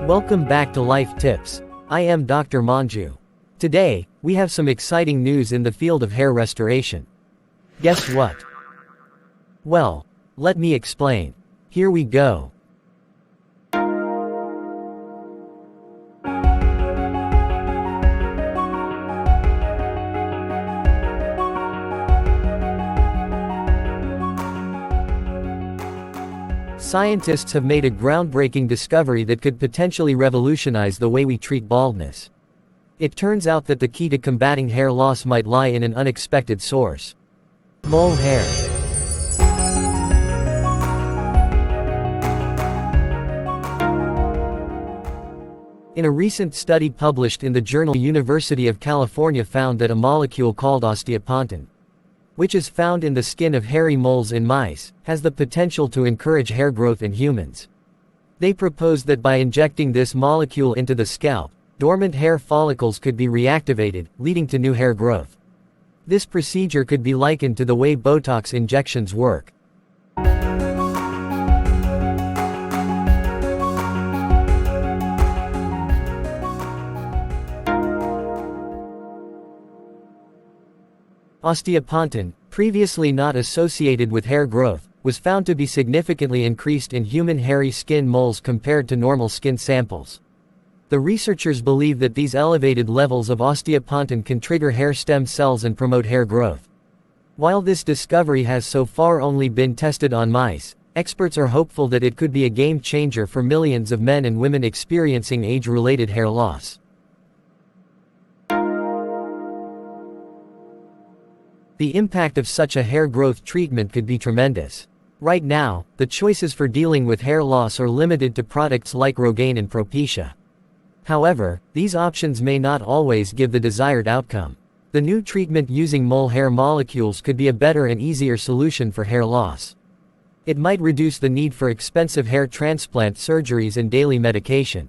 Welcome back to Life Tips. I am Dr. Manju. Today, we have some exciting news in the field of hair restoration. Guess what? Well, let me explain. Here we go. Scientists have made a groundbreaking discovery that could potentially revolutionize the way we treat baldness. It turns out that the key to combating hair loss might lie in an unexpected source: mole hair. In a recent study published in the journal University of California found that a molecule called osteopontin, which is found in the skin of hairy moles in mice, has the potential to encourage hair growth in humans. They proposed that by injecting this molecule into the scalp, dormant hair follicles could be reactivated, leading to new hair growth. This procedure could be likened to the way Botox injections work. Osteopontin, previously not associated with hair growth, was found to be significantly increased in human hairy skin moles compared to normal skin samples. The researchers believe that these elevated levels of osteopontin can trigger hair stem cells and promote hair growth. While this discovery has so far only been tested on mice, experts are hopeful that it could be a game changer for millions of men and women experiencing age-related hair loss. The impact of such a hair growth treatment could be tremendous. Right now, the choices for dealing with hair loss are limited to products like Rogaine and Propecia. However, these options may not always give the desired outcome. The new treatment using mole hair molecules could be a better and easier solution for hair loss. It might reduce the need for expensive hair transplant surgeries and daily medication.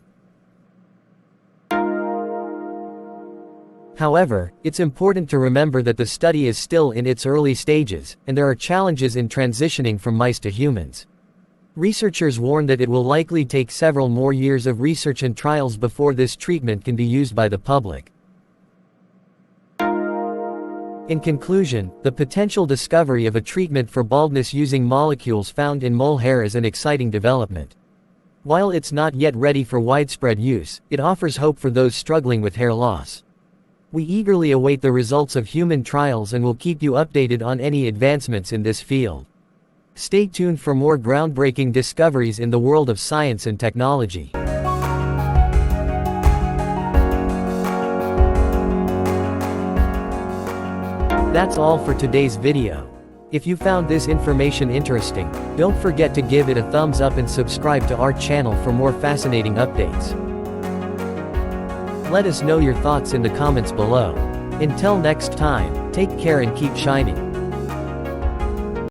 However, it's important to remember that the study is still in its early stages, and there are challenges in transitioning from mice to humans. Researchers warn that it will likely take several more years of research and trials before this treatment can be used by the public. In conclusion, the potential discovery of a treatment for baldness using molecules found in mole hair is an exciting development. While it's not yet ready for widespread use, it offers hope for those struggling with hair loss. We eagerly await the results of human trials and will keep you updated on any advancements in this field. Stay tuned for more groundbreaking discoveries in the world of science and technology. That's all for today's video. If you found this information interesting, don't forget to give it a thumbs up and subscribe to our channel for more fascinating updates. Let us know your thoughts in the comments below. Until next time, take care and keep shining.